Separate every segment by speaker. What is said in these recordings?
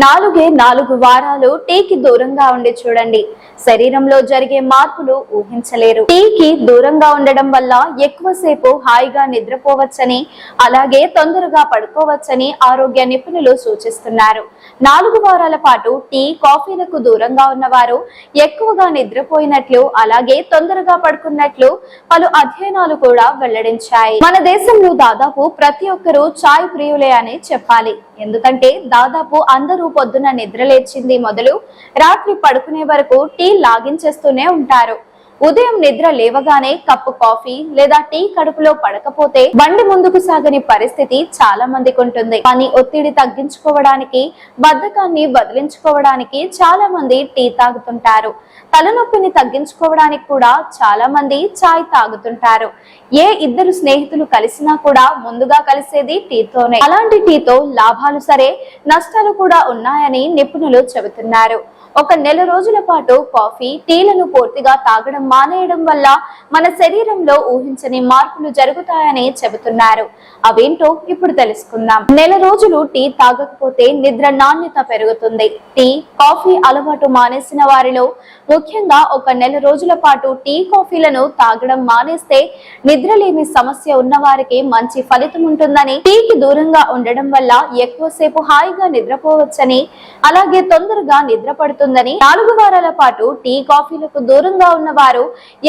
Speaker 1: నాలుగు వారాలు టీకి దూరంగా ఉండి చూడండి. శరీరంలో జరిగే మార్పులు ఊహించలేరు. టీకి దూరంగా ఉండడం వల్ల ఎక్కువసేపు హాయిగా నిద్రపోవచ్చని, అలాగే తొందరగా పడుకోవచ్చని ఆరోగ్య నిపుణులు సూచిస్తున్నారు. 4 వారాల పాటు టీ, కాఫీలకు దూరంగా ఉన్నవారు ఎక్కువగా నిద్రపోయినట్లు, అలాగే తొందరగా పడుకున్నట్లు పలు అధ్యయనాలు కూడా వెల్లడించాయి. మన దేశంలో దాదాపు ప్రతి ఒక్కరూ చాయ్ ప్రియులే అని చెప్పాలి. ఎందుకంటే దాదాపు అందరూ పొద్దున నిద్రలేచింది మొదలు రాత్రి పడుకునే వరకు టీ లాగించేస్తూనే ఉంటారు. ఉదయం నిద్ర లేవగానే కప్పు కాఫీ లేదా టీ కడుపులో పడకపోతే బండి ముందుకు సాగని పరిస్థితి చాలా మందికి ఉంటుంది. పని ఒత్తిడి తగ్గించుకోవడానికి, బద్ధకాన్ని వదిలించుకోవడానికి చాలా మంది టీ తాగుతుంటారు. తలనొప్పిని తగ్గించుకోవడానికి కూడా చాలా మంది చాయ్ తాగుతుంటారు. ఏ ఇద్దరు స్నేహితులు కలిసినా కూడా ముందుగా కలిసేది టీతోనే. అలాంటి టీతో లాభాలు సరే, నష్టాలు కూడా ఉన్నాయని నిపుణులు చెబుతున్నారు. ఒక నెల రోజుల పాటు కాఫీ, టీలను పూర్తిగా తాగడం మానేయడం వల్ల మన శరీరంలో ఊహించని మార్పులు జరుగుతాయని చెబుతున్నారు. అవేంటో ఇప్పుడు తెలుసుకుందాం. నెల రోజులు టీ తాగకపోతే నిద్ర నాణ్యత పెరుగుతుంది. టీ, కాఫీ అలవాటు మానేసిన వారిలో, ముఖ్యంగా ఒక నెల రోజుల పాటు టీ, కాఫీలను తాగడం మానేస్తే నిద్రలేమి సమస్య ఉన్న వారికి మంచి ఫలితం ఉంటుందని, టీకి దూరంగా ఉండడం వల్ల ఎక్కువసేపు హాయిగా నిద్రపోవచ్చని, అలాగే తొందరగా నిద్ర పడుతుందని, 4 వారాల పాటు టీ, కాఫీలకు దూరంగా ఉన్నవారు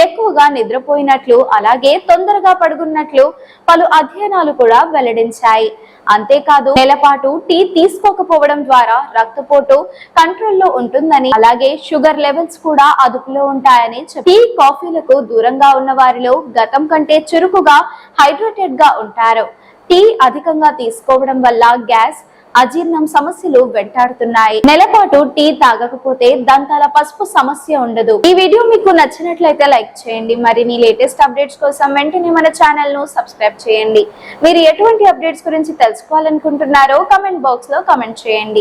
Speaker 1: ఎక్కువగా నిద్రపోయినట్లు, అలాగే తొందరగా పడుకున్నట్లు పలు అధ్యయనాలు కూడా వెల్లడించాయి. అంతేకాదు, నెలపాటు టీ తీసుకోకపోవడం ద్వారా రక్తపోటు కంట్రోల్లో ఉంటుందని, అలాగే షుగర్ లెవెల్స్ కూడా అదుపులో ఉంటాయని టీ, కాఫీలకు దూరంగా ఉన్న వారిలో గతం కంటే చురుకుగా, హైడ్రేటెడ్ గా ఉంటారు. టీ అధికంగా తీసుకోవడం వల్ల గ్యాస్, అజీర్ణం సమస్యలు వెంటాడుతున్నాయి. నెలపాటు టీ తాగకపోతే దంతాల పసుపు సమస్య ఉండదు. ఈ వీడియో మీకు నచ్చినట్లయితే లైక్ చేయండి. మరిన్ని లేటెస్ట్ అప్డేట్స్ కోసం వెంటనే మన ఛానల్ ను సబ్స్క్రైబ్ చేయండి. మీరు ఎటువంటి అప్డేట్స్ గురించి తెలుసుకోవాలనుకుంటున్నారో కామెంట్ బాక్స్ లో కామెంట్ చేయండి.